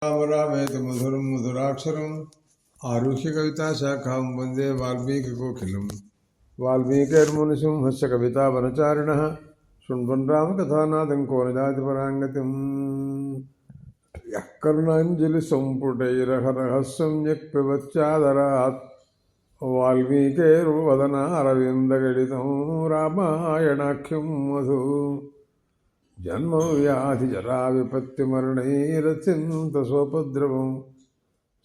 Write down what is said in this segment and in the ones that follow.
రామ రామేతి మధురం మధురాక్షరం ఆరుహ్య కవితా శాఖాం వందే వాల్మీకి కోకిలం వాల్మీకిర్మునిసింహస్య కవితావనచారిణః శృణ్వన్ రామకథానాదం కో నిదాతి పరాంగతిం యః కర్ణాంజలి సంపుటైరహరః సమ్యక్ పిబత్యాదరాత్ వాల్మీకేర్వదన అరవిందగళితం రామాయణాఖ్యం మధు జన్మ వ్యాధి జరా విపత్తి మరణైరత్యంత సోపద్రవం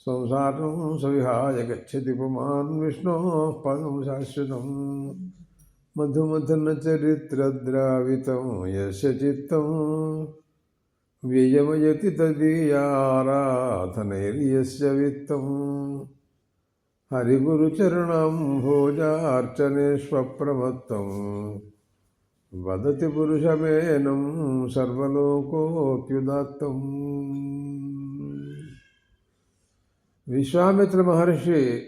సంసారం సవిహాయ గచ్చతి పుమాన్ విష్ణో పదం శాశ్వతం మధుమథన చరిత్రద్రావితం యస్య చిత్తం వ్యయమయతి తదీయారాధనైర్యస్య విత్తం హరిగురుచరణం భోజార్చనేష్వప్రమత్తం వదతి పురుషమేనం సర్వలోకోప్యుదాత్తం. విశ్వామిత్ర మహర్షి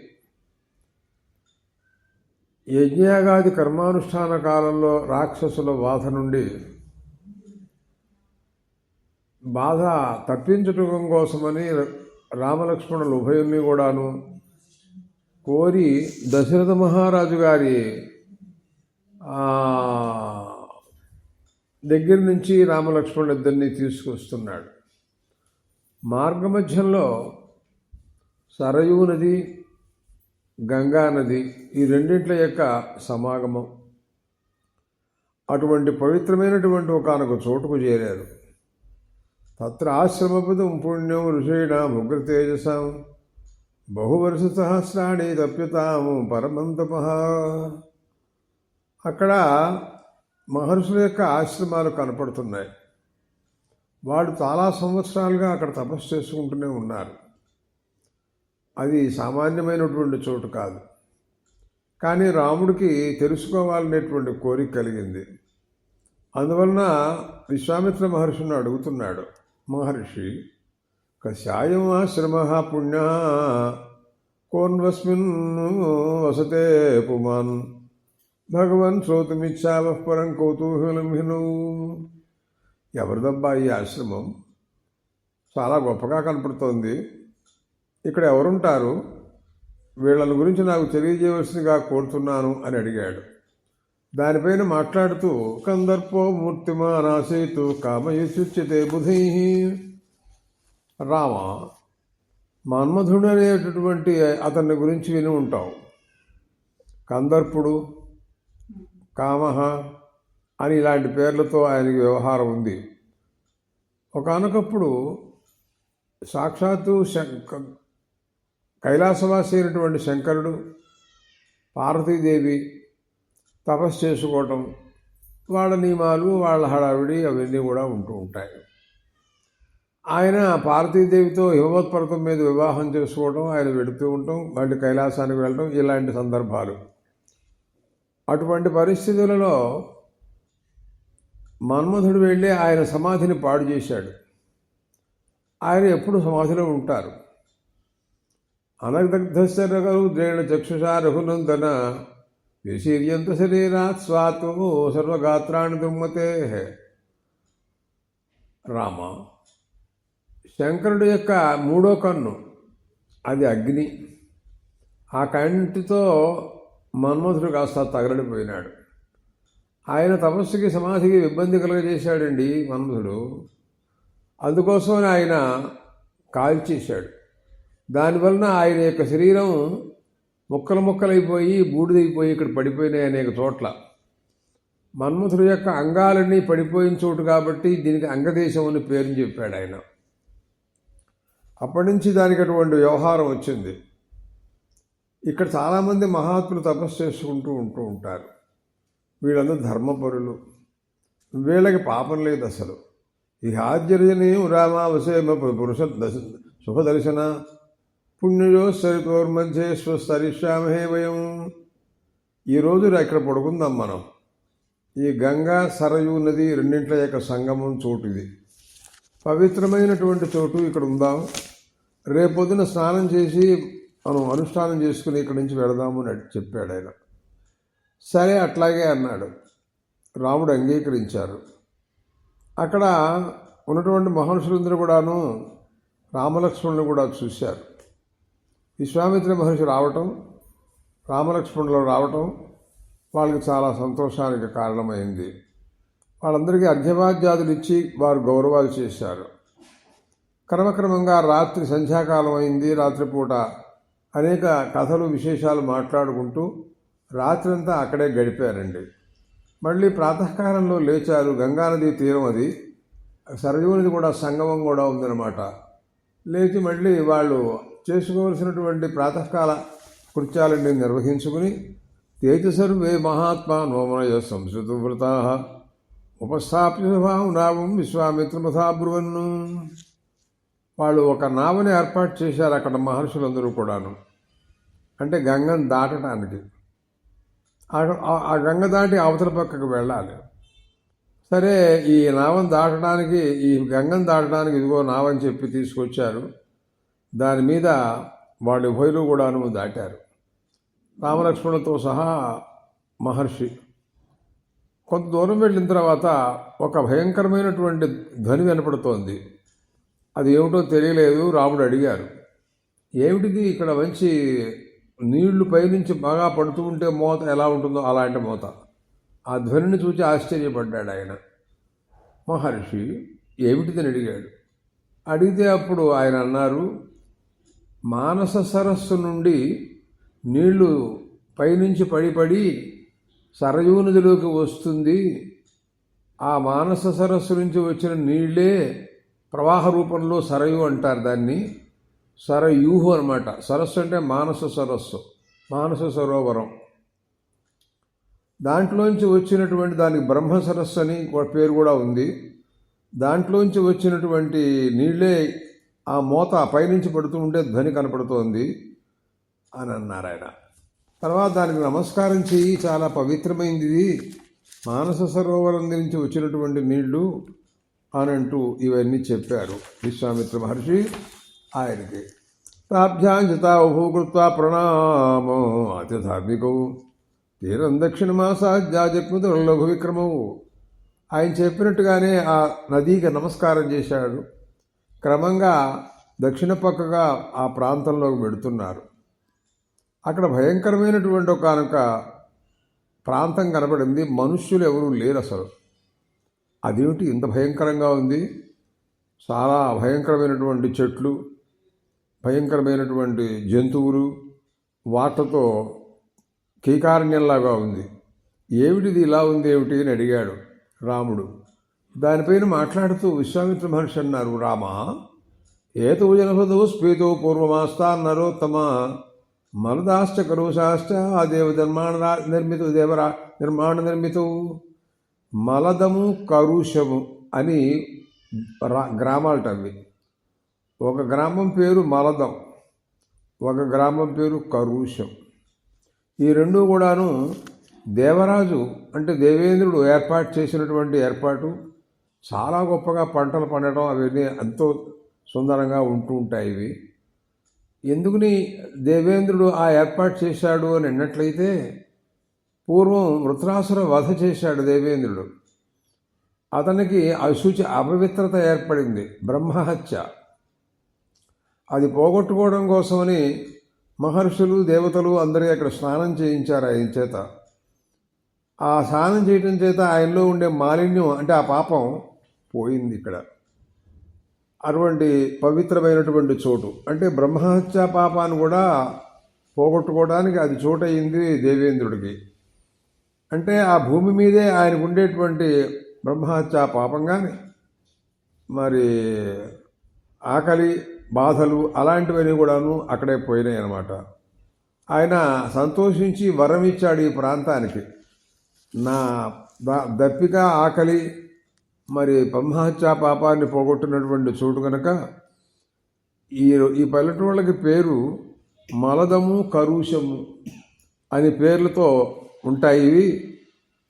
యజ్ఞయాగాది కర్మానుష్ఠాన కాలంలో రాక్షసుల బాధ నుండి బాధ తప్పించటం కోసమని రామలక్ష్మణులు ఉభయుల్ని కూడాను కోరి దశరథ మహారాజు గారి దగ్గర నుంచి రామలక్ష్మణులు ఇద్దరిని తీసుకొస్తున్నాడు. మార్గమధ్యంలో సరయూ నది, గంగా నది ఈ రెండింట్ల యొక్క సమాగమం. అటువంటి పవిత్రమైనటువంటి ఒకనొక చోటుకు చేరారు. తత్ర ఆశ్రమపదం పుణ్యం ఋషీణాం ఉగ్రతేజసాం బహువర్ష సహస్రాణి తప్యతాము పరమంతపః. అక్కడ మహర్షుల యొక్క ఆశ్రమాలు కనపడుతున్నాయి. వాళ్ళు చాలా సంవత్సరాలుగా అక్కడ తపస్సు చేసుకుంటూనే ఉన్నారు. అది సామాన్యమైనటువంటి చోటు కాదు. కానీ రాముడికి తెలుసుకోవాలనేటువంటి కోరిక కలిగింది. అందువలన విశ్వామిత్ర మహర్షిని అడుగుతున్నాడు. మహర్షి, కస్యాయం ఆశ్రమ పుణ్య కోన్వస్మిన్ వసతే పుమాన్ భగవన్ శ్రోతుమిచ్చావః పరం కౌతూహలం హిను. ఎవరిదబ్బా ఈ ఆశ్రమం? చాలా గొప్పగా కనపడుతోంది. ఇక్కడ ఎవరుంటారు? వీళ్ళని గురించి నాకు తెలియజేయవలసిందిగా కోరుతున్నాను అని అడిగాడు. దానిపైన మాట్లాడుతూ కందర్పో మూర్తిమానాసేతు కామయుచ్యుచ్యతే బుధై. రామ, మన్మధుడు అనేటటువంటి అతన్ని గురించి విని ఉంటావు. కందర్పుడు, కామహ అని ఇలాంటి పేర్లతో ఆయనకి వ్యవహారం ఉంది. ఒకానొకప్పుడు సాక్షాత్తు కైలాసవాసి అయినటువంటి శంకరుడు, పార్వతీదేవి తపస్సు చేసుకోవటం, వాళ్ళ నియమాలు, వాళ్ళ హడావిడి అవన్నీ కూడా ఉంటూ ఉంటాయి. ఆయన పార్వతీదేవితో హిమవత్ పర్వతం మీద వివాహం చేసుకోవడం, ఆయన వెళుతూ ఉండటం, మళ్ళీ కైలాసానికి వెళ్ళటం, ఇలాంటి సందర్భాలు. అటువంటి పరిస్థితులలో మన్మధుడు వెళ్ళి ఆయన సమాధిని పాడు చేశాడు. ఆయన ఎప్పుడు సమాధిలో ఉంటారు. అనగ్ధస్య రఘుద్రేణ చక్షుషా రఘునందన విశీర్యంత శరీరాత్ స్వాతో సర్వగాత్రాన్ని దుమ్మతే. రామ, శంకరుడు యొక్క మూడో కన్ను అది అగ్ని. ఆ కంటితో మన్మధుడు కాస్త తగలడిపోయినాడు. ఆయన తపస్సుకి సమాధికి ఇబ్బంది కలుగజేశాడండి మన్మధుడు. అందుకోసం ఆయన కాల్చేశాడు. దానివలన ఆయన యొక్క శరీరం ముక్కలు ముక్కలైపోయి బూడిదైపోయి ఇక్కడ పడిపోయినాయి అనేక చోట్ల. మన్మధుడు యొక్క అంగాలన్నీ పడిపోయిన చోటు కాబట్టి దీనికి అంగదేశం అని పేరుని చెప్పాడు ఆయన. అప్పటి నుంచి దానికి అటువంటి వ్యవహారం వచ్చింది. ఇక్కడ చాలామంది మహాత్ములు తపస్సు చేసుకుంటూ ఉంటారు. వీళ్ళందరూ ధర్మపరులు. వీళ్ళకి పాపం లేదు అసలు. ఈ ఆశ్చర్యనీయం రామావసేమ పురుష శుభదర్శన పుణ్యజో సరితోర్మధ్యే స్వస్తరిష్యామహే వయం. ఈరోజు ఇక్కడ పడుకుందాం మనం. ఈ గంగా సరయూ నది రెండింట్ల యొక్క సంగమం చోటు ఇది. పవిత్రమైనటువంటి చోటు. ఇక్కడ ఉందాం. రేపొద్దున స్నానం చేసి మనం అనుష్ఠానం చేసుకుని ఇక్కడి నుంచి వెళదాము అని చెప్పాడు ఆయన. సరే అట్లాగే అన్నాడు. రాముడు అంగీకరించారు. అక్కడ ఉన్నటువంటి మహర్షులందరూ కూడాను రామలక్ష్మణులు కూడా చూశారు. విశ్వామిత్ర మహర్షి రావటం, రామలక్ష్మణులు రావటం వాళ్ళకి చాలా సంతోషానికి కారణమైంది. వాళ్ళందరికీ అర్ఘ్యవాద్యాదులు ఇచ్చి వారు గౌరవాలు చేశారు. క్రమక్రమంగా రాత్రి సంధ్యాకాలం అయింది. రాత్రిపూట అనేక కథలు విశేషాలు మాట్లాడుకుంటూ రాత్రంతా అక్కడే గడిపారండి. మళ్ళీ ప్రాతకాలంలో లేచారు. గంగానది తీరం అది, సరయూనది కూడా సంగమం కూడా ఉందన్నమాట. లేచి మళ్ళీ వాళ్ళు చేసుకోవలసినటువంటి ప్రాతకాల కృత్యాలన్నీ నిర్వహించుకుని తేజసర్వే మహాత్మా నోమనయ సంస్కృతవ్రతా ఉపస్థాప్య నావం విశ్వామిత్రమథాబ్రువన్ను. వాళ్ళు ఒక నావని ఏర్పాటు చేశారు అక్కడ మహర్షులందరూ కూడాను. అంటే గంగను దాటడానికి. ఆ గంగ దాటి అవతల పక్కకు వెళ్ళాలి. సరే, ఈ నావను దాటడానికి, ఈ గంగను దాటడానికి ఇదిగో నావని చెప్పి తీసుకొచ్చారు. దాని మీద వాళ్ళు ఉభయులు కూడాను దాటారు, రామలక్ష్మణులతో సహా మహర్షి. కొంత దూరం వెళ్ళిన తర్వాత ఒక భయంకరమైనటువంటి ధ్వని వినపడుతోంది. అది ఏమిటో తెలియలేదు. రాముడు అడిగారు, ఏమిటిది? ఇక్కడ మంచి నీళ్లు పైనుంచి బాగా పడుతూ ఉంటే మోత ఎలా ఉంటుందో అలాంటి మోత. ఆ ధ్వనిని చూసి ఆశ్చర్యపడ్డాడు ఆయన. మహర్షి ఏమిటిదని అడిగాడు. అడిగితే అప్పుడు ఆయన అన్నారు, మానస సరస్సు నుండి నీళ్లు పైనుంచి పడి పడి సరయూ నదిలోకి వస్తుంది. ఆ మానస సరస్సు నుంచి వచ్చిన నీళ్లే ప్రవాహ రూపంలో సరయు అంటారు. దాన్ని సరయూహు అనమాట. సరస్సు అంటే మానస సరస్సు, మానస సరోవరం. దాంట్లోంచి వచ్చినటువంటి, దానికి బ్రహ్మ సరస్సు అని పేరు కూడా ఉంది. దాంట్లోంచి వచ్చినటువంటి నీళ్ళే ఆ మోత పైనుంచి పడుతూ ఉంటే ధ్వని కనపడుతోంది అని అన్నారు ఆయన. తర్వాత దానికి నమస్కారం చెయ్యి, చాలా పవిత్రమైంది ఇది, మానస సరోవరం నుంచి వచ్చినటువంటి నీళ్లు అని అంటూ ఇవన్నీ చెప్పారు విశ్వామిత్ర మహర్షి ఆయనకి. తాభ్యాంజితా ఉభూకృత్వా ప్రణామో అతి ధార్మికవు తీరం దక్షిణమాసాజ్ఞాజక్ముత లఘు విక్రమవు. ఆయన చెప్పినట్టుగానే ఆ నదికి నమస్కారం చేశాడు. క్రమంగా దక్షిణ పక్కగా ఆ ప్రాంతంలోకి వెడుతున్నారు. అక్కడ భయంకరమైనటువంటి ఒకనొక ప్రాంతం కనబడింది. మనుష్యులు ఎవరూ లేరు అసలు. అదేమిటి ఇంత భయంకరంగా ఉంది? చాలా భయంకరమైనటువంటి చెట్లు, భయంకరమైనటువంటి జంతువులు, వాటితో కీకారణ్యంలాగా ఉంది. ఏమిటిది ఇలా ఉంది ఏమిటి అని అడిగాడు రాముడు. దానిపైన మాట్లాడుతూ విశ్వామిత్ర మహర్షి అన్నారు, రామ ఏతో జనపదో స్పీతో పూర్వమాస్తా నరోత్తమ మలదాశ్చ కరుషాశ్చ ఆ దేవ నిర్మాణ నిర్మితవు. మలదము కరుషము అని గ్రామాలటవి. ఒక గ్రామం పేరు మలదం, ఒక గ్రామం పేరు కరుషం. ఈ రెండు కూడాను దేవరాజు అంటే దేవేంద్రుడు ఏర్పాటు చేసినటువంటి ఏర్పాటు. చాలా గొప్పగా పంటలు పండటం అవన్నీ ఎంతో సుందరంగా ఉంటూ ఉంటాయి ఇవి. ఎందుకుని దేవేంద్రుడు ఆ ఏర్పాటు చేశాడు అని అన్నట్లయితే, పూర్వం వృత్రాసుర వధ చేశాడు దేవేంద్రుడు. అతనికి అశుచి అపవిత్రత ఏర్పడింది, బ్రహ్మహత్య. అది పోగొట్టుకోవడం కోసమని మహర్షులు దేవతలు అందరూ అక్కడ స్నానం చేయించారు ఆయన చేత. ఆ స్నానం చేయటం చేత ఆయనలో ఉండే మాలిన్యం అంటే ఆ పాపం పోయింది. ఇక్కడ అటువంటి పవిత్రమైనటువంటి చోటు అంటే బ్రహ్మహత్యా పాపాన్ని కూడా పోగొట్టుకోవడానికి అది చోటయింది దేవేంద్రుడికి. అంటే ఆ భూమి మీదే ఆయనకు ఉండేటువంటి బ్రహ్మహత్యా పాపం కానీ, మరి ఆకలి బాధలు అలాంటివన్నీ కూడాను అక్కడే పోయినాయి అన్నమాట. ఆయన సంతోషించి వరం ఇచ్చాడు ఈ ప్రాంతానికి. నా దప్పిక ఆకలి మరి బ్రహ్మహత్యా పాపాన్ని పోగొట్టినటువంటి చోటు కనుక ఈ పల్లెటూళ్ళకి పేరు మలదము కరుషము అని పేర్లతో ఉంటాయి ఇవి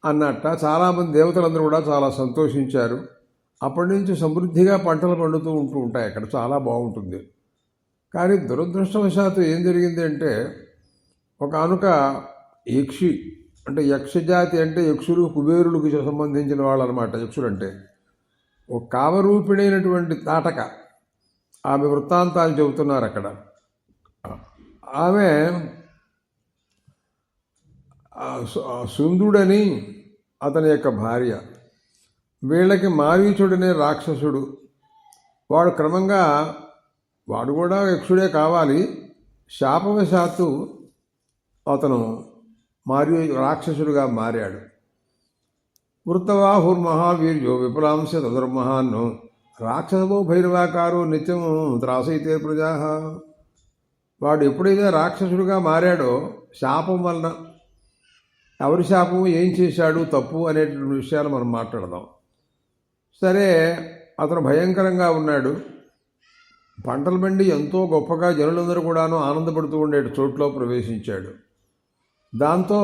అన్నట్ట. చాలామంది దేవతలందరూ కూడా చాలా సంతోషించారు. అప్పటి నుంచి సమృద్ధిగా పంటలు పండుతూ ఉంటాయి అక్కడ, చాలా బాగుంటుంది. కానీ దురదృష్టవశాత్తు ఏం జరిగింది అంటే, ఒకానొక యక్షి అంటే యక్షజాతి అంటే యక్షులు కుబేరులకు సంబంధించిన వాళ్ళు అనమాట. యక్షులు అంటే ఒక కామరూపిణైనటువంటి తాటక, ఆమె వృత్తాంతాన్ని చెబుతున్నారు అక్కడ. ఆమె సుందుడని అతని యొక్క భార్య. వీళ్ళకి మారీచుడనే రాక్షసుడు. వాడు క్రమంగా వాడు కూడా యక్షుడే కావాలి. శాపవశాత్తు అతను రాక్షసుడిగా మారాడు. వృత్తవాహుర్మహావీర్యో విపులాంశ తదుర్మహాన్నో రాక్షసవో భైరవాకారో నిత్యం త్రాసైతే ప్రజా. వాడు ఎప్పుడైతే రాక్షసుడిగా మారాడో శాపం వలన, ఎవరి శాపము, ఏం చేశాడు తప్పు అనేటువంటి విషయాలు మనం మాట్లాడదాం. సరే, అతను భయంకరంగా ఉన్నాడు. పంటల బండి ఎంతో గొప్పగా జనులందరూ కూడాను ఆనందపడుతూ ఉండే చోట్లో ప్రవేశించాడు. దాంతో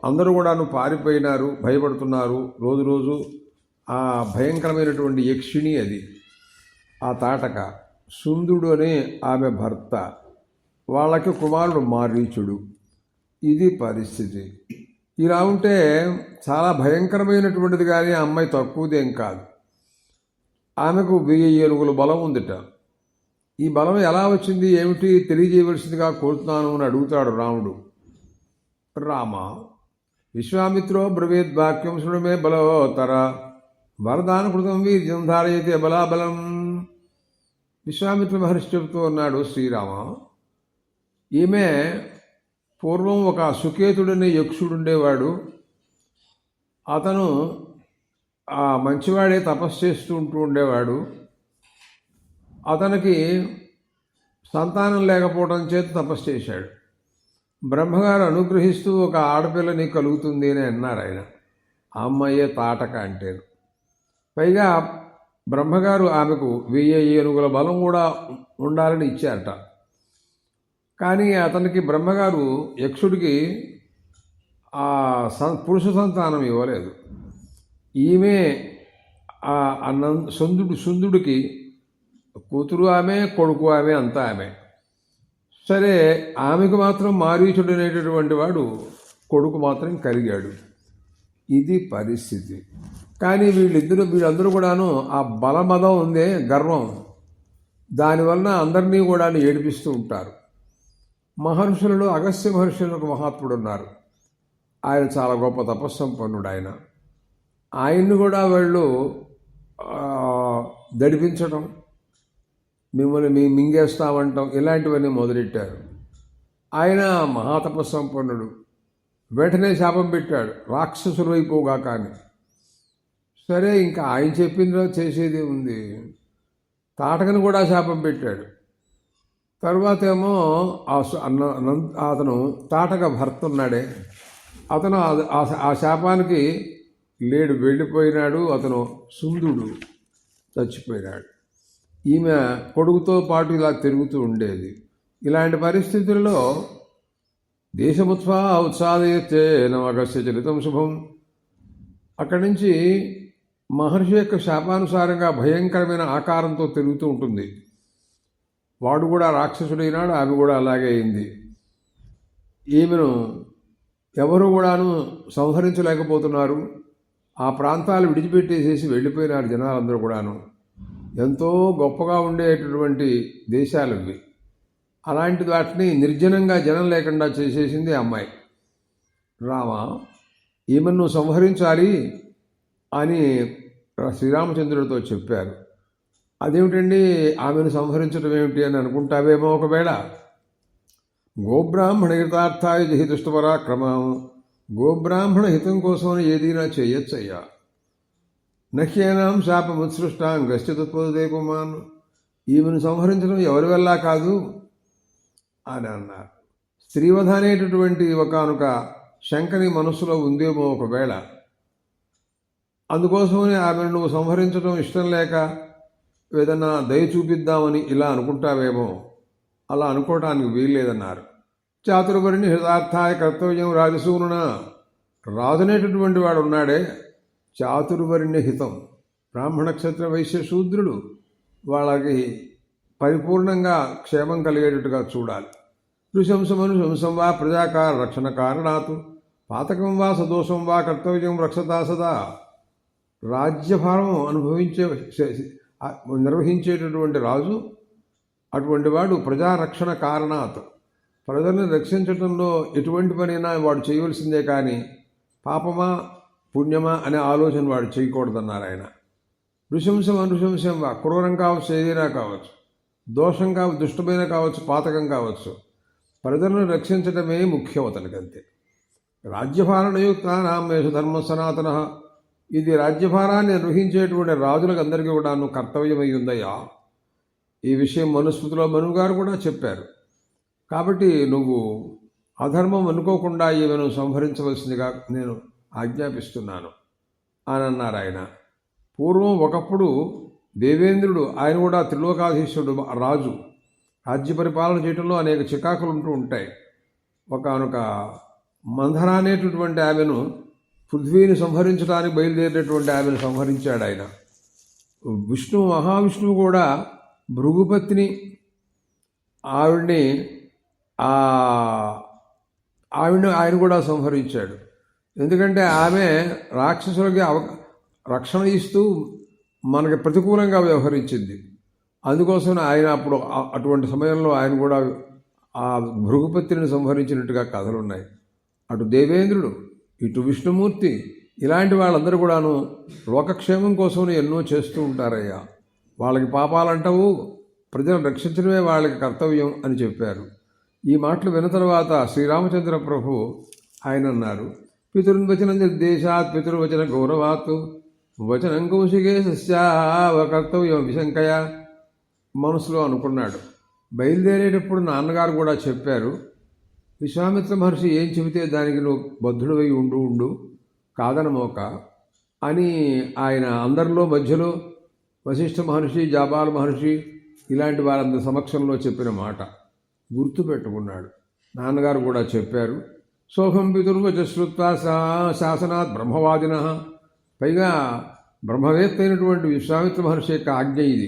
అందరూ కూడాను పారిపోయినారు, భయపడుతున్నారు. రోజు రోజు ఆ భయంకరమైనటువంటి యక్షిణి అది, ఆ తాటక సుందుడు అనే ఆమె భర్త, వాళ్ళకి కుమారుడు మారీచుడు. ఇది పరిస్థితి. ఇలా ఉంటే చాలా భయంకరమైనటువంటిది, కానీ ఆ అమ్మాయి తక్కువదేం కాదు. ఆమెకు 1000 ఏనుగుల బలం ఉందిట. ఈ బలం ఎలా వచ్చింది, ఏమిటి తెలియజేయవలసిందిగా కోరుతున్నాను అని అడుగుతాడు రాముడు. రామ, విశ్వామిత్రో బ్రవేద్వాక్యం శృణుమే బలోత్తర వరదాన కృతం వీర్యం ధారయతే బలాబలం. విశ్వామిత్ర మహర్షి చెబుతూ ఉన్నాడు, శ్రీరామ, ఈమె పూర్వం ఒక సుకేతుడనే యక్షుడుండేవాడు. అతను ఆ మంచివాడే తపస్సు చేస్తూ ఉండేవాడు. అతనికి సంతానం లేకపోవడం చేత తపస్సు చేశాడు. బ్రహ్మగారు అనుగ్రహిస్తూ ఒక ఆడపిల్ల నీకు కలుగుతుంది అని అన్నారు ఆయన. ఆ అమ్మాయే తాటక అంటే. పైగా బ్రహ్మగారు ఆమెకు 1000 ఏనుగుల బలం కూడా ఉండాలని ఇచ్చారట. కానీ అతనికి బ్రహ్మగారు యక్షుడికి ఆ పురుష సంతానం ఇవ్వలేదు. ఈమె సుందుడికి కూతురు ఆమె, కొడుకు ఆమె, అంతా ఆమె. సరే, ఆమెకు మాత్రం మారీచుడు అనేటటువంటి వాడు కొడుకు మాత్రం కలిగాడు. ఇది పరిస్థితి. కానీ వీళ్ళందరూ కూడాను ఆ బలమదం ఉందే, గర్వం, దానివలన అందరినీ కూడా ఏడిపిస్తూ ఉంటారు. మహర్షులలో అగస్త్య మహర్షులు ఒక మహాత్ముడు ఉన్నారు. ఆయన చాలా గొప్ప తపస్సంపన్నుడు. ఆయన్ని కూడా వాళ్ళు దడిపించడం, మిమ్మల్ని మింగేస్తామంటాం, ఇలాంటివన్నీ మొదలెట్టారు. ఆయన మహాతపస్సంపన్నుడు. వెంటనే శాపం పెట్టాడు, రాక్షసుల వైపుగా. కానీ సరే, ఇంకా ఆయన చెప్పిందో చేసేది ఉంది. తాటకను కూడా శాపం పెట్టాడు. తర్వాత ఏమో అతను తాటక భర్త ఉన్నాడే, అతను ఆ శాపానికి లేడు, వెళ్ళిపోయినాడు. అతను సుందుడు చచ్చిపోయినాడు. ఈమె కొడుకుతో పాటు ఇలా తిరుగుతూ ఉండేది. ఇలాంటి పరిస్థితుల్లో ఉత్సాదయచ్చే నమగస్య చరితం శుభం. అక్కడి నుంచి మహర్షి యొక్క శాపానుసారంగా భయంకరమైన ఆకారంతో తిరుగుతూ ఉంటుంది. వాడు కూడా రాక్షసుడైనాడు, ఆమె కూడా అలాగే అయింది. ఈమెను ఎవరు కూడాను సంహరించలేకపోతున్నారు. ఆ ప్రాంతాలు విడిచిపెట్టేసేసి వెళ్ళిపోయినారు జనాలందరూ కూడాను. ఎంతో గొప్పగా ఉండేటటువంటి దేశాలు ఇవి. అలాంటి వాటిని నిర్జనంగా జనం లేకుండా చేసేసింది అమ్మాయి. రామ, ఈమెను నువ్వు సంహరించాలి అని శ్రీరామచంద్రుడితో చెప్పారు. అదేమిటండి, ఆమెను సంహరించడం ఏమిటి అని అనుకుంటావేమో ఒకవేళ. గోబ్రాహ్మణ హితార్థాయ జహితుష్టపరాక్రమం. గోబ్రాహ్మణ హితం కోసం ఏదైనా చేయొచ్చయ్యా. నహ్యేనాం శాపముత్సృష్టాం గశ్చితుత్పదేపుమాన్. ఈమెను సంహరించడం ఎవరి వల్ల కాదు అని అన్నారు. స్త్రీవధ అనేటటువంటి ఒకనొక శంకని మనస్సులో ఉందేమో ఒకవేళ. అందుకోసమని ఆమెను నువ్వు సంహరించడం ఇష్టం లేక ఏదన్నా దయ చూపిద్దామని ఇలా అనుకుంటావేమో. అలా అనుకోవటానికి వీల్లేదన్నారు. చాతుర్వర్ణి హితార్థాయ కర్తవ్యం రాజసూనున. రాజునేటటువంటి వాడు ఉన్నాడే, చాతుర్వర్ణ్య హితం, బ్రాహ్మణ క్షత్ర వైశ్య శూద్రుడు, వాళ్ళకి పరిపూర్ణంగా క్షేమం కలిగేటట్టుగా చూడాలి. నృశంసం వా ప్రజాకార రక్షణ కారణాతు పాతకం వా సదోషం వా కర్తవ్యం రక్షతా సదా. రాజ్యభారం నిర్వహించేటటువంటి రాజు అటువంటి వాడు ప్రజారక్షణ కారణాత్, ప్రజలను రక్షించడంలో ఎటువంటి పనైనా వాడు చేయవలసిందే కానీ పాపమా పుణ్యమా అనే ఆలోచన వాడు చేయకూడదన్నారు ఆయన. నృశంసం అనుశంసం వా, క్రూరం కావచ్చు, ఏదైనా కావచ్చు, దోషం కావచ్చు, దుష్టమైన కావచ్చు, పాతకం కావచ్చు, ప్రజలను రక్షించడమే ముఖ్యం అతనికి, అంతే. రాజ్యభారణయుక్తానాం మేష ధర్మ సనాతన, ఇది రాజ్యభారాన్ని నిర్వహించేటువంటి రాజులకు అందరికీ కూడాను కర్తవ్యమై ఉందయ్యా. ఈ విషయం మనుస్మృతిలో మనువు గారు కూడా చెప్పారు. కాబట్టి నువ్వు అధర్మం అనుకోకుండా ఈమెను సంహరించవలసిందిగా నేను ఆజ్ఞాపిస్తున్నాను అని అన్నారు ఆయన. పూర్వం ఒకప్పుడు దేవేంద్రుడు, ఆయన కూడా త్రిలోకాధీశుడు రాజు, రాజ్య పరిపాలన చేయడంలో అనేక చికాకులు ఉంటూ ఉంటాయి. ఒకానొక మంధర అనేటటువంటి ఆమెను, పృథ్వీని సంహరించడానికి బయలుదేరినటువంటి ఆమెను సంహరించాడు ఆయన. మహావిష్ణువు కూడా భృగుపత్ని, ఆయన కూడా సంహరించాడు. ఎందుకంటే ఆమె రాక్షసులకి రక్షణ ఇస్తూ మనకి ప్రతికూలంగా వ్యవహరించింది. అందుకోసం ఆయన అప్పుడు అటువంటి సమయంలో ఆయన కూడా ఆ భృగుపత్రిని సంహరించినట్టుగా కథలున్నాయి. అటు దేవేంద్రుడు, ఇటు విష్ణుమూర్తి, ఇలాంటి వాళ్ళందరూ కూడాను లోకక్షేమం కోసం ఎన్నో చేస్తూ ఉంటారయ్యా. వాళ్ళకి పాపాలంటావు, ప్రజలను రక్షించడమే వాళ్ళకి కర్తవ్యం అని చెప్పారు. ఈ మాటలు విన్న తర్వాత శ్రీరామచంద్ర ప్రభు ఆయన అన్నారు, పితృన్వచన నిర్దేశాత్ పితృవచన గౌరవాత్ వచనం కౌశికే సస్యావ కర్తవ్యం విశంకయ. మనసులో అనుకున్నాడు. బయలుదేరేటప్పుడు నాన్నగారు కూడా చెప్పారు, విశ్వామిత్ర మహర్షి ఏం చెబితే దానికి నువ్వు బద్ధుడవై ఉండు కాదనమోక అని ఆయన అందరిలో మధ్యలో వశిష్ఠ మహర్షి, జాబాల మహర్షి ఇలాంటి వారందరి సమక్షంలో చెప్పిన మాట గుర్తుపెట్టుకున్నాడు. నాన్నగారు కూడా చెప్పారు, సోహం పితుర్వచ శ్రుత్వా శాసనాత్ బ్రహ్మవాదిన. పైగా బ్రహ్మవేత్త అయినటువంటి విశ్వామిత్ర మహర్షి యొక్క ఆజ్ఞ ఇది,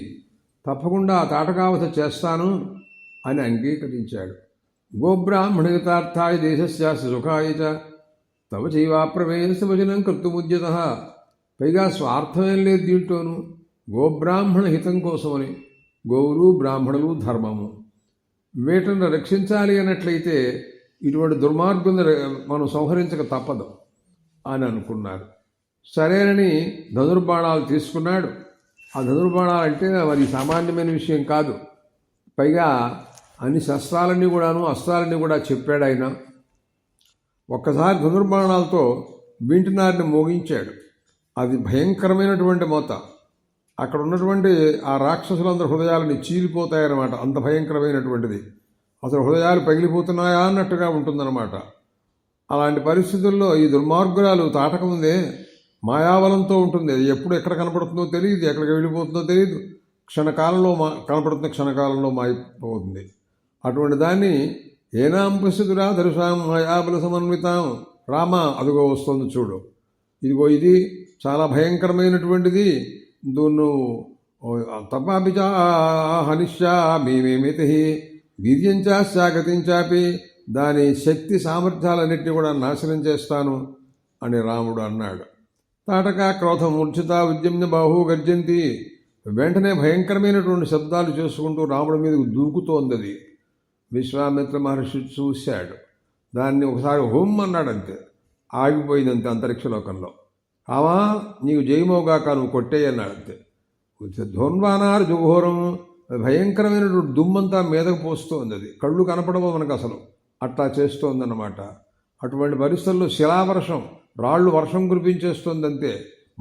తప్పకుండా తాటకావత చేస్తాను అని అంగీకరించాడు. గోబ్రాహ్మణితార్థాయ దేశస్యాస్య సుఖాయ చ తవ చైవాప్రవేశ వచనం కర్తుముద్యత. పైగా స్వార్థమేం లేదు దీంట్లోనూ, గోబ్రాహ్మణ హితం కోసమని. గోవులు బ్రాహ్మణులు ధర్మము, వీటిని రక్షించాలి అన్నట్లయితే ఇటువంటి దుర్మార్గులను మనం సంహరించక తప్పదు అని అనుకున్నారు. సరేనని ధనుర్బాణాలు తీసుకున్నాడు. ఆ ధనుర్బాణాలు అంటే మరి సామాన్యమైన విషయం కాదు. పైగా అన్ని శస్త్రాలన్నీ కూడాను, అస్త్రాలన్నీ కూడా చెప్పాడు ఆయన. ఒక్కసారి ధనుర్బాణాలతో వింటినారిని మోగించాడు. అది భయంకరమైనటువంటి మోత. అక్కడ ఉన్నటువంటి ఆ రాక్షసులందరి హృదయాలని చీలిపోతాయన్నమాట. అంత భయంకరమైనటువంటిది. అసలు హృదయాలు పగిలిపోతున్నాయా అన్నట్టుగా ఉంటుందన్నమాట. అలాంటి పరిస్థితుల్లో ఈ దుర్మార్గురాలు తాటకముందే మాయాబలంతో ఉంటుంది. అది ఎప్పుడు ఎక్కడ కనపడుతుందో తెలియదు, ఎక్కడికి వెళ్ళిపోతుందో తెలియదు. క్షణకాలంలో కనపడుతున్న క్షణకాలంలో మాయిపోతుంది. అటువంటి దాన్ని ఏనాం ప్రసిద్ధురా దర్శాం మాయాబల సమన్వితాం. రామ అదిగో వస్తుంది చూడు, ఇదిగో ఇది చాలా భయంకరమైనటువంటిది. దూను తపాపిచా హనిష్యా మేమేమితి వీర్యంచాగతించాపి, దాని శక్తి సామర్థ్యాలన్నింటినీ కూడా నాశనం చేస్తాను అని రాముడు అన్నాడు. తాటక క్రోధం మూర్ఛిత ఉద్యమ్య బాహు గర్జంతి. వెంటనే భయంకరమైనటువంటి శబ్దాలు చేసుకుంటూ రాముడి మీదకు దూకుతోంది అది. విశ్వామిత్ర మహర్షి చూశాడు. దాన్ని ఒకసారి హోమ్ అన్నాడంతే, ఆగిపోయిందంతే అంతరిక్షలోకంలో. రామా నీకు జయమోగాక, నువ్వు కొట్టేయన్నాడంతే. ధోన్వానారు జుఘోరం, భయంకరమైనటువంటి దుమ్మంతా మీదకు పోస్తోంది. అది కళ్ళు కనపడవు మనకు అసలు, అట్లా చేస్తోందన్నమాట. అటువంటి పరిస్థితుల్లో శిలావర్షం, రాళ్ళు వర్షం కురిపించేస్తోందంతే.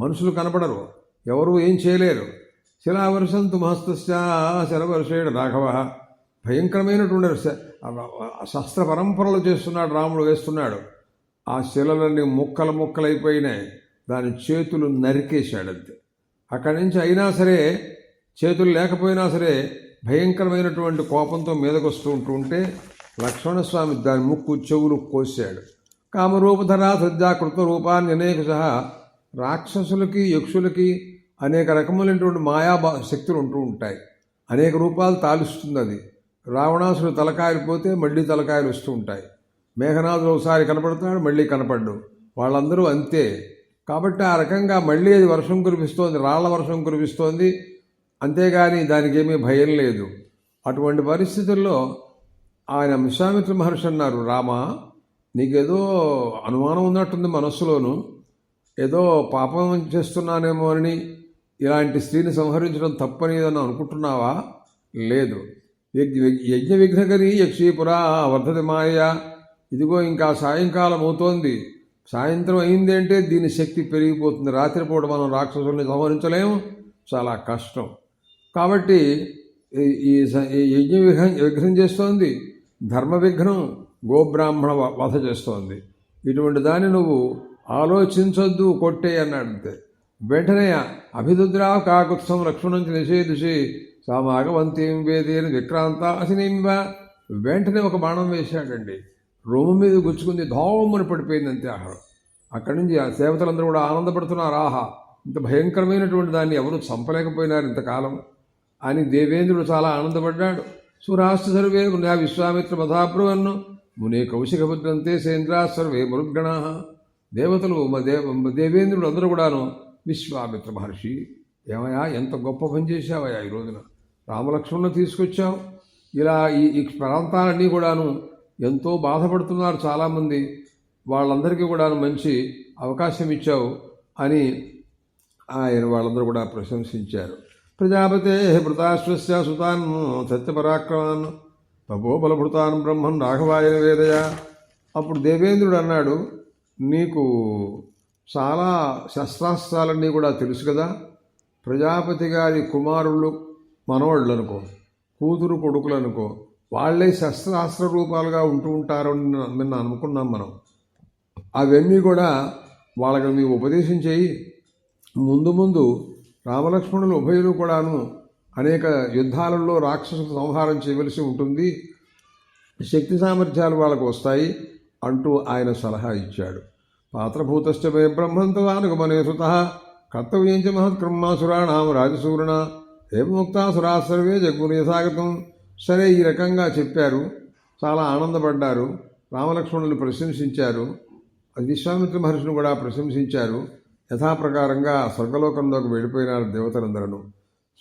మనుషులు కనపడరు, ఎవరు ఏం చేయలేరు. శిలావర్షం తుమహస్తస్య శరవర్షేడు రాఘవ. భయంకరమైనటువంటి శస్త్ర పరంపరలు చేస్తున్నాడు రాముడు, వేస్తున్నాడు. ఆ శిలలన్నీ ముక్కలైపోయినాయి. దాని చేతులు నరికేశాడంతే. అక్కడి నుంచి అయినా సరే, చేతులు లేకపోయినా సరే భయంకరమైనటువంటి కోపంతో మీదకొస్తూ ఉంటే లక్ష్మణస్వామి దాని ముక్కు చెవులు కోసాడు. కామరూపధరా సజ్జాకృత రూపాన్ని అనేక సహా. రాక్షసులకి యక్షులకి అనేక రకములైనటువంటి మాయా శక్తులు ఉంటూ ఉంటాయి. అనేక రూపాలు తాలుస్తుంది అది. రావణాసుడు తలకాయలు పోతే మళ్ళీ తలకాయలు వస్తూ ఉంటాయి. మేఘనాథుడు ఒకసారి కనపడుతున్నాడు, మళ్ళీ కనపడ్డు. వాళ్ళందరూ అంతే. కాబట్టి ఆ రకంగా మళ్ళీ అది వర్షం కురిపిస్తోంది, రాళ్ల వర్షం కురిపిస్తోంది. అంతేగాని దానికి ఏమీ భయం లేదు. అటువంటి పరిస్థితుల్లో ఆయన విశ్వామిత్ర మహర్షి అన్నారు, రామా, నీకేదో అనుమానం ఉన్నట్టుంది మనస్సులోను, ఏదో పాపం చేస్తున్నానేమో అని ఇలాంటి స్త్రీని సంహరించడం తప్పని ఏదన్నా అనుకుంటున్నావా? లేదు. యజ్ఞ విఘ్నకరి యక్షీపురా వర్ధతి మాయ. ఇదిగో ఇంకా సాయంకాలం అవుతోంది, సాయంత్రం అయింది అంటే దీని శక్తి పెరిగిపోతుంది. రాత్రిపూట మనం రాక్షసుల్ని సంహరించలేము, చాలా కష్టం. కాబట్టి ఈ యజ్ఞ విఘ్నం చేస్తోంది, ధర్మ విఘ్నం, గోబ్రాహ్మణ వధ చేస్తోంది. ఇటువంటి దాన్ని నువ్వు ఆలోచించొద్దు, కొట్టే అన్నాడు. అంతే. వెంటనే అభిదుద్రా కాకుత్సం లక్ష్మణం నిషేధుషి సామాగవంతీం వేదేని విక్రాంత అసినింబ. వెంటనే ఒక బాణం వేశాడండి, రొమ్ము మీద గుచ్చుకుంది, ధోమని పడిపోయింది. అంతే. అక్కడి నుంచి ఆ సేవతలందరూ కూడా ఆనందపడుతున్నారు. ఆహా, ఇంత భయంకరమైనటువంటి దాన్ని ఎవరు చంపలేకపోయినారు ఇంతకాలం అని దేవేంద్రుడు చాలా ఆనందపడ్డాడు. సురాష్ట్ర సర్వే మునా విశ్వామిత్ర మధాబ్రువన్ను మునే కౌశికభద్రంతే సేంద్రా సర్వే మరుద్గణ. దేవతలు దేవేంద్రుడు అందరూ కూడాను, విశ్వామిత్ర మహర్షి, ఏమయ్యా ఎంత గొప్ప పని చేశావయ్యా, ఈ రోజున రామలక్ష్మణులు తీసుకొచ్చావు. ఇలా ఈ ప్రాంతాలన్నీ కూడాను ఎంతో బాధపడుతున్నారు చాలామంది, వాళ్ళందరికీ కూడాను మంచి అవకాశం ఇచ్చావు అని ఆయన వాళ్ళందరూ కూడా ప్రశంసించారు. ప్రజాపతే భృతాశ్వస్య సుతాన్ సత్యపరాక్రమాన్ తపోబలభృతాన్ బ్రహ్మన్ రాఘవాయ వేదయ. అప్పుడు దేవేంద్రుడు అన్నాడు, నీకు చాలా శస్త్రాస్త్రాలన్నీ కూడా తెలుసు కదా, ప్రజాపతి గారి కుమారులు మనవాళ్ళు అనుకో, కూతురు కొడుకులు అనుకో, వాళ్ళే శస్త్రాస్త్ర రూపాలుగా ఉంటూ ఉంటారని నిన్న అనుకున్నాం మనం. అవన్నీ కూడా వాళ్ళకి నీవు ఉపదేశం చేయి. ముందు ముందు రామలక్ష్మణులు ఉభయులు కూడాను అనేక యుద్ధాలలో రాక్షసు సంహారం చేయవలసి ఉంటుంది, శక్తి సామర్థ్యాలు వాళ్ళకు వస్తాయి అంటూ ఆయన సలహా ఇచ్చాడు. పాత్రభూతశ్చ మే బ్రహ్మంతో అనుగమనే సుత కర్తవ్యం చ మహత్కర్మాసురాణం రాజసూరణ ఏముక్తాసురా సర్వే జగ్గురు యథాగతం. సరే, ఈ రకంగా చెప్పారు, చాలా ఆనందపడ్డారు, రామలక్ష్మణులు ప్రశంసించారు, విశ్వామిత్ర మహర్షిని కూడా ప్రశంసించారు. యథాప్రకారంగా స్వర్గలోకంలోకి వెళ్ళిపోయినారు దేవతలందరూ.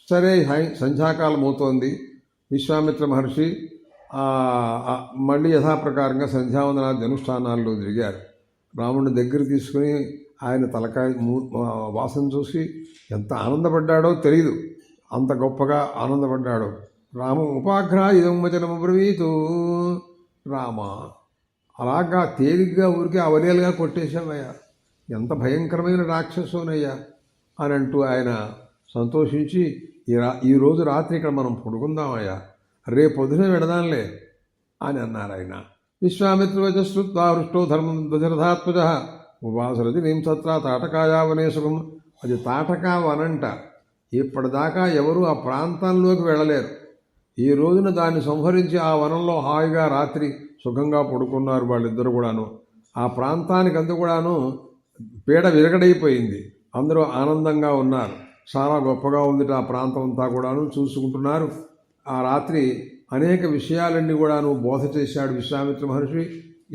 సరే, సంధ్యాకాలం అవుతోంది. విశ్వామిత్ర మహర్షి మళ్ళీ యథాప్రకారంగా సంధ్యావందనాది అనుష్ఠానాల్లో తిరిగారు. రాముడిని దగ్గర తీసుకుని ఆయన తలకాయ వాసన చూసి ఎంత ఆనందపడ్డాడో తెలియదు, అంత గొప్పగా ఆనందపడ్డాడు. రామ ఉపాగ్రహ ఇదం వచనము బ్రవీతు. రామ, అలాగా తేలిగ్గా ఊరికే అవలేలుగా కొట్టేశావయ్యా, ఎంత భయంకరమైన రాక్షసునయ్యా అని అంటూ ఆయన సంతోషించి, ఈరోజు రాత్రి ఇక్కడ మనం పడుకుందామయ్యా, రేపు పొద్దున వెడదాంలే అని అన్నారు ఆయన. విశ్వామిత్రవచ శ్రుత్వా హృష్టో ధర్మం దశరథాత్మజ ఉపాసరతి నీం సత్రా తాటకాయావనే సుఖం. అది తాటకా వనంట. ఇప్పటిదాకా ఎవరూ ఆ ప్రాంతంలోకి వెళ్ళలేరు. ఈ రోజున దాన్ని సంహరించి ఆ వనంలో హాయిగా రాత్రి సుఖంగా పడుకున్నారు వాళ్ళిద్దరు కూడాను. ఆ ప్రాంతానికి అంతా కూడాను పీడ విరగడైపోయింది, అందరూ ఆనందంగా ఉన్నారు. చాలా గొప్పగా ఉంది ఆ ప్రాంతం అంతా కూడాను, చూసుకుంటున్నారు. ఆ రాత్రి అనేక విషయాలన్నీ కూడాను బోధ చేశాడు విశ్వామిత్ర మహర్షి.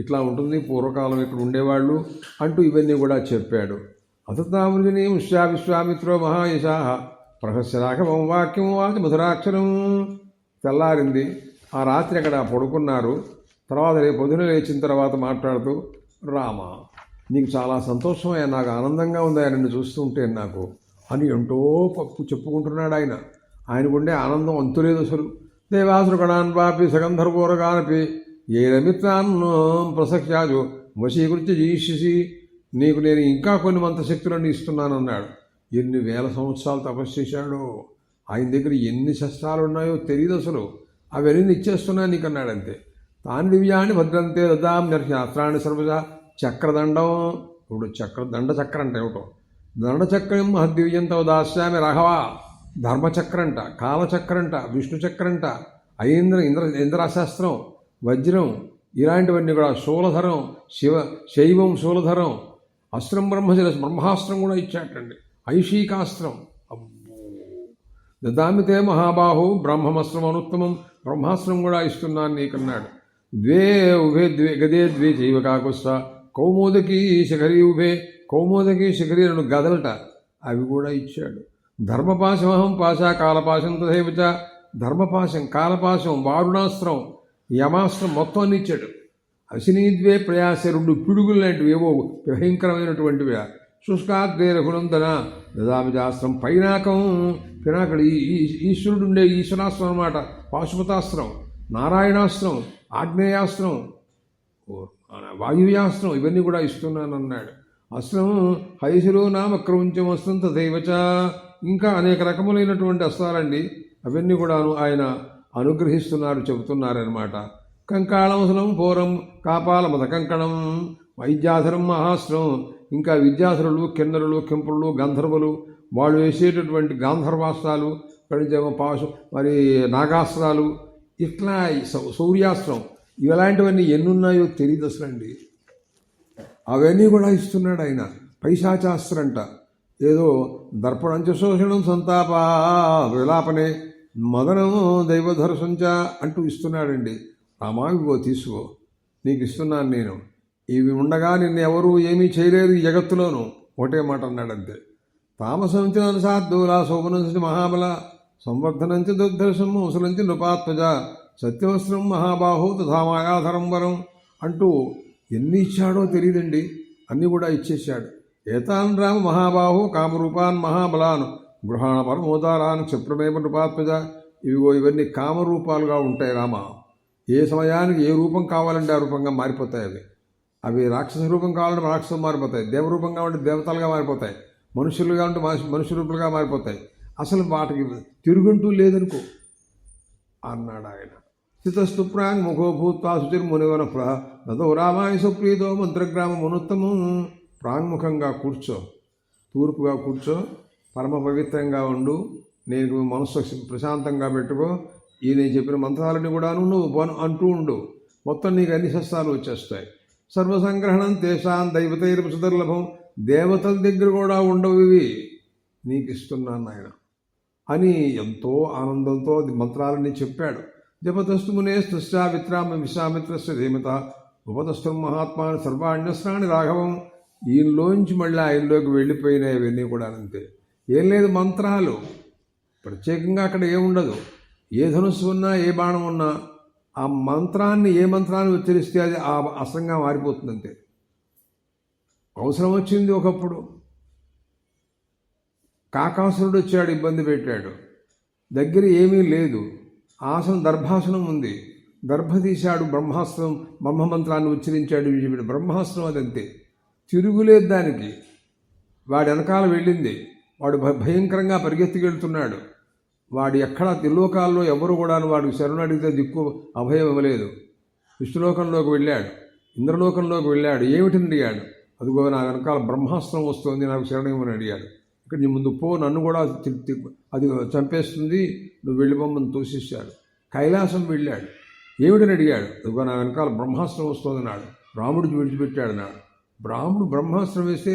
ఇట్లా ఉంటుంది, పూర్వకాలం ఇక్కడ ఉండేవాళ్ళు అంటూ ఇవన్నీ కూడా చెప్పాడు. అతతామృతిని విశ్వామిత్రో మహాయశా ప్రహస్య రాఘవం వాక్యం వాచి మధురాక్షరం. తెల్లారింది, ఆ రాత్రి అక్కడ పడుకున్నారు. తర్వాత రేపు పొద్దున లేచిన తర్వాత మాట్లాడుతూ, రామ, నీకు చాలా సంతోషమయ్యా, నాకు ఆనందంగా ఉందా నిన్ను చూస్తుంటే నాకు అని ఎంతో చెప్పుకుంటున్నాడు ఆయన. ఆయనకుండే ఆనందం అంతులేదు అసలు. దేవాసురుగణాన్ పాపి సగంధర్వోరగానపి ఏ రమిత్రాన్ని ప్రసక్యాజు వశీకృత్య జీషిసి. నీకు నేను ఇంకా కొన్ని మంత్రశక్తులన్నీ ఇస్తున్నానన్నాడు. ఎన్ని వేల సంవత్సరాలు తపస్సు చేశాడో, ఆయన దగ్గర ఎన్ని శస్త్రాలు ఉన్నాయో తెలియదు అసలు, అవన్నీ ఇచ్చేస్తున్నాను నీకు అన్నాడు. అంతే. తాను దివ్యాన్ని భద్రంతే దదాం శాస్త్రాన్ని సర్వజ చక్రదండం. ఇప్పుడు దండచక్రం అంటే ఏమిటో, దండచక్రం మహద్దివ్యం తవ దాస్యామి రాఘవ. ధర్మచక్రంట, కాలచక్రంట, విష్ణుచక్రంట, ఇంద్రాశాస్త్రం, వజ్రం, ఇలాంటివన్నీ కూడా, శూలధరం, శైవం శూలధరం, అస్త్రం బ్రహ్మాస్త్రం కూడా ఇచ్చాటండి, ఐషీకాస్త్రం. అబ్బో, దదామితే మహాబాహు బ్రహ్మమస్త్రం అనుత్తమం. బ్రహ్మాస్త్రం కూడా ఇస్తున్నాను నీకన్నాడు. ఉభే గదే ద్వే చైవ కాకుస్త కౌమోదకి శిఖరి ఉభే. కౌమోదకి శిఖరి రెండు గదలట, అవి కూడా ఇచ్చాడు. ధర్మపాశమహం పాశ కాలపాశం తథైవచ ధర్మపాశం, కాలపాశం, వారుణాస్త్రం, యమాస్త్రం మొత్తం అన్ని ఇచ్చాడు. అశినీద్వే ప్రయాస 2 పిడుగులు లాంటివి ఏవో భయంకరమైనటువంటివి. శుష్కాగ్రే రఘునందన దదామిజాస్త్రం, పినాకడు ఈశ్వరుడు ఉండే ఈశ్వరాస్త్రం అన్నమాట. పాశుపతాస్త్రం, నారాయణాస్త్రం, ఆగ్నేయాస్త్రం, వాయువ్యాస్త్రం ఇవన్నీ కూడా ఇస్తున్నానన్నాడు. అస్త్రం హైశిరో నామక్రమించం అస్త్రం తథైవచ, ఇంకా అనేక రకములైనటువంటి అస్త్రాలండి. అవన్నీ కూడాను ఆయన అనుగ్రహిస్తున్నారు, చెబుతున్నారనమాట. కంకాళమసలం పూరం కాపాల మత కంకణం వైద్యాధరం మహాస్త్రం, ఇంకా విద్యాధరులు, కిన్నరులు, కింపురులు, గంధర్వులు వాళ్ళు వేసేటటువంటి గాంధర్వాస్త్రాలు, పాశు మరి నాగాస్త్రాలు, ఇట్లా సౌర్యాస్త్రం, ఇలాంటివన్నీ ఎన్నున్నాయో తెలియదు అసలండి. అవన్నీ కూడా ఇస్తున్నాడు ఆయన. పైశాచాస్త్రంట, ఏదో దర్పణంచ శోషణం సంతాప విలాపనే మదనం దైవధర్సంచ అంటూ ఇస్తున్నాడండి. రామావిగో తీసుకో, నీకు ఇస్తున్నాను నేను. ఇవి ఉండగా నిన్ను ఎవరు ఏమీ చేయలేరు ఈ జగత్తులోనూ. ఒకటే మాట అన్నాడంతే. తామసంచి నరసాద్దూలా శోభనంచి మహాబల సంవర్ధనంచి దుర్ధర్షం ముసలంచి నృపాత్మజ సత్యవస్త్రం మహాబాహు తథామాయాధరం వరం అంటూ ఎన్ని ఇచ్చాడో తెలియదండి. అన్నీ కూడా ఇచ్చేశాడు. ఏతాన్ రామ మహాబాహు కామరూపాన్ మహాబలాన్ గృహాణ పరమోదారాన్ క్షిప్రమేమ నృపాత్మజ. ఇవన్నీ కామరూపాలుగా ఉంటాయి. రామ ఏ సమయానికి ఏ రూపం కావాలంటే ఆ రూపంగా మారిపోతాయి. అవి రాక్షస రూపం కావాలంటే రాక్షసం మారిపోతాయి, దేవరూపంగా ఉంటే దేవతలుగా మారిపోతాయి, మనుషులుగా ఉంటే మనుష్య రూపులుగా మారిపోతాయి. అసలు వాటికి తిరుగుంటూ లేదనుకో అన్నాడు ఆయన. స్థితస్తు ప్రాంగ్ ముఖో భూత్వా శుచిర్మునివన నదో రామాయ సుప్రీతో మంత్రగ్రామమునుత్తమం. ప్రాంగ్ముఖంగా కూర్చో, తూర్పుగా కూర్చో, పరమ పవిత్రంగా ఉండు, నేను మనస్సు ప్రశాంతంగా పెట్టుకో. ఈ నేను చెప్పిన మంత్రాలని కూడాను నువ్వు అంటూ ఉండు, మొత్తం నీకు అన్ని శస్త్రాలు వచ్చేస్తాయి. సర్వసంగ్రహణం తేషాం దైవతైర్పు సుదుర్లభం, దేవతల దగ్గర కూడా ఉండవు ఇవి, నీకు ఇస్తున్నాను ఆయన అని ఎంతో ఆనందంతో మంత్రాలని చెప్పాడు. జపతస్తు మునేస్తశ్చ విత్రామ విశ్వామిత్రస్య ధీమత ఉపతస్థం మహాత్మాని సర్వాణ్యస్రాణి రాఘవం. ఈయనలోంచి మళ్ళీ ఆయనలోకి వెళ్ళిపోయినాయి ఇవన్నీ కూడా అంతే. ఏం లేదు, మంత్రాలు ప్రత్యేకంగా అక్కడ ఏముండదు. ఏ ధనుస్సు ఉన్నా ఏ బాణం ఉన్నా ఆ మంత్రాన్ని ఏ మంత్రాన్ని ఉచ్చరిస్తే అది ఆ అస్త్రంగా మారిపోతుంది అంతే. అవసరం వచ్చింది ఒకప్పుడు. కాకాసురుడు వచ్చాడు, ఇబ్బంది పెట్టాడు. దగ్గర ఏమీ లేదు, ఆసనం దర్భాసనం ఉంది, దర్భ తీశాడు, బ్రహ్మాస్త్రం బ్రహ్మమంత్రాన్ని ఉచ్చరించాడు. బ్రహ్మాస్త్రం అదంతే, తిరుగులేదు దానికి. వాడి వెనకాల వెళ్ళింది, వాడు భయంకరంగా పరిగెత్తికెళ్తున్నాడు. వాడు ఎక్కడ త్రిలోకాల్లో ఎవరు కూడా వాడికి శరణు అడిగితే దిక్కు అభయం ఇవ్వలేదు. విష్ణులోకంలోకి వెళ్ళాడు, ఇంద్రలోకంలోకి వెళ్ళాడు. ఏమిటని అడిగాడు? అదిగో నా వెనకాల బ్రహ్మాస్త్రం వస్తుంది, నాకు శరణం ఇవ్వని అడిగాడు. ఇక్కడ నీ ముందు పో, నన్ను కూడా అది చంపేస్తుంది, నువ్వు వెళ్ళిపోమని తోసిస్తాడు. కైలాసం వెళ్ళాడు, ఏమిటని అడిగాడు? అదిగో నా వెనకాల బ్రహ్మాస్త్రం వస్తుంది అన్నాడు. రాముడికి విడిచిపెట్టాడు అన్నాడు. బ్రహ్మాస్త్రం వేస్తే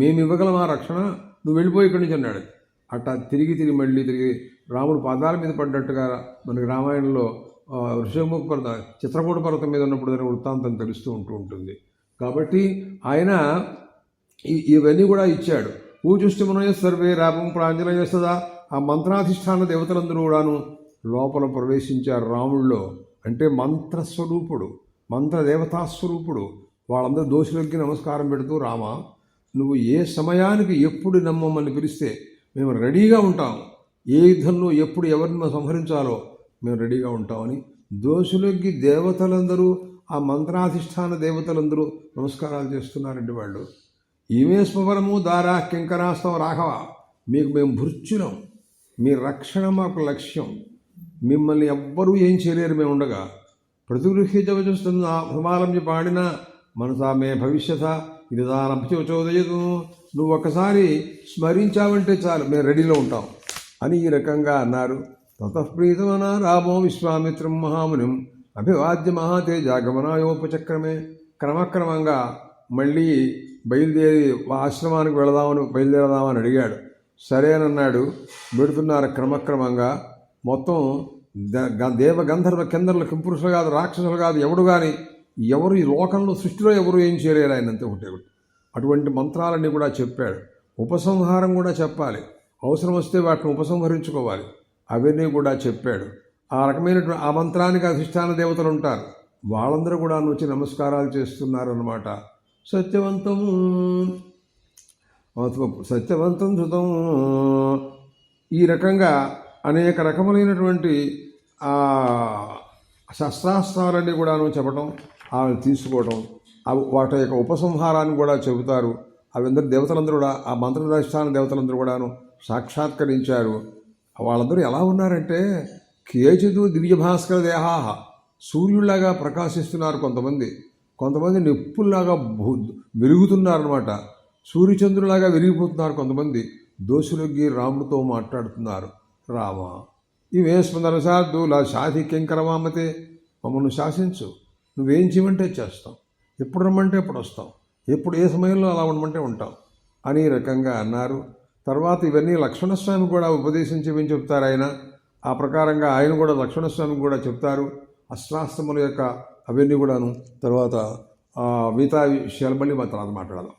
మేము ఇవ్వగలం ఆ రక్షణ, నువ్వు వెళ్ళిపోయి ఇక్కడి నుంచి అన్నాడు. అట్టా తిరిగి మళ్ళీ రాముడు పాదాల మీద పడ్డట్టుగా మనకి రామాయణంలో ఋషిముఖ పర్వతం, చిత్రకూట పర్వతం మీద ఉన్నప్పుడు దాని వృత్తాంతం తెలుస్తూ ఉంటుంది. కాబట్టి ఆయన ఇవన్నీ కూడా ఇచ్చాడు. పూజుష్టిమునయ సర్వే రామం ప్రాంజలయస్తదా. ఆ మంత్రాధిష్టాన దేవతలందరూ కూడాను లోపల ప్రవేశించారు రాముడిలో. అంటే మంత్రస్వరూపుడు, మంత్రదేవతాస్వరూపుడు. వాళ్ళందరూ దోషులకి నమస్కారం పెడుతూ, రామ నువ్వు ఏ సమయానికి ఎప్పుడు నమ్మమని పిలిస్తే మేము రెడీగా ఉంటాం, ఏ యుద్ధంలో ఎప్పుడు ఎవరిని సంహరించాలో మేము రెడీగా ఉంటామని దోషులకి దేవతలందరూ, ఆ మంత్రాధిష్టాన దేవతలందరూ నమస్కారాలు చేస్తున్నారండి. వాళ్ళు ఈమే స్మవరము దారా కింకరాస్తవ రాఘవ, మీకు మేము భృత్యులం, మీ రక్షణ మాకు లక్ష్యం, మిమ్మల్ని ఎవ్వరూ ఏం చేయలేరు మేము ఉండగా. ప్రతిగృహ్య చూస్తున్న సమాలంజ పాడిన మనసా మే భవిష్యత ఇది దానభ్యోదయదు. నువ్వు ఒకసారి స్మరించావంటే చాలు, మేము రెడీలో ఉంటాం అని ఈ రకంగా అన్నారు. తతఃప్రీతమన రామో విశ్వామిత్రం మహామునిం అభివాద్య మహాతేజాగమనాయోపచక్రమే. క్రమక్రమంగా మళ్ళీ బయలుదేరి ఆశ్రమానికి బయలుదేరదామని అడిగాడు. సరేనన్నాడు. పెడుతున్నారు క్రమక్రమంగా. మొత్తం దేవగంధర్వ కిందర్లు కింపురుషులు కాదు, రాక్షసులు కాదు, ఎవడు కానీ ఎవరు ఈ లోకంలో సృష్టిలో ఎవరు ఏం చేయలేరు ఆయనంతే ఒకటి. అటువంటి మంత్రాలన్నీ కూడా చెప్పాడు. ఉపసంహారం కూడా చెప్పాలి, అవసరం వస్తే వాటిని ఉపసంహరించుకోవాలి. అవన్నీ కూడా చెప్పాడు. ఆ రకమైనటువంటి ఆ మంత్రానికి అధిష్టాన దేవతలు ఉంటారు, వాళ్ళందరూ కూడా వచ్చి నమస్కారాలు చేస్తున్నారు అన్నమాట. సత్యవంతము సత్యవంతం శృతం, ఈ రకంగా అనేక రకములైనటువంటి శస్త్రాస్త్రాలన్నీ కూడాను చెప్పడం, అవి తీసుకోవడం, వాటి యొక్క ఉపసంహారాన్ని కూడా చెబుతారు. అవందరూ దేవతలందరూ కూడా, ఆ మంత్రదర్శన దేవతలందరూ కూడాను సాక్షాత్కరించారు. వాళ్ళందరూ ఎలా ఉన్నారంటే కేచిదు దివ్యభాస్కర దేహాహ, సూర్యుల్లాగా ప్రకాశిస్తున్నారు కొంతమంది నిప్పుల్లాగా వెలుగుతున్నారనమాట, సూర్యచంద్రులాగా వెలిగిపోతున్నారు కొంతమంది. దోషులకి రాముడితో మాట్లాడుతున్నారు. రామ ఇవే స్మరసార్థుల శాధి కింకరమామతే, మమ్మల్ని శాసించు, నువ్వేం చేయమంటే చేస్తాం, ఎప్పుడు రమ్మంటే ఎప్పుడు వస్తాం, ఎప్పుడు ఏ సమయంలో అలా ఉండమంటే ఉంటాం అని రకంగా అన్నారు. తర్వాత ఇవన్నీ లక్ష్మణస్వామి కూడా ఉపదేశించి చెప్తారు ఆయన. ఆ ప్రకారంగా ఆయన కూడా లక్ష్మణస్వామికి కూడా చెప్తారు అస్త్రాస్త్రముల యొక్క అవన్నీ కూడాను. తర్వాత మిగతా విషయాలు మళ్ళీ మన తర్వాత మాట్లాడదాం.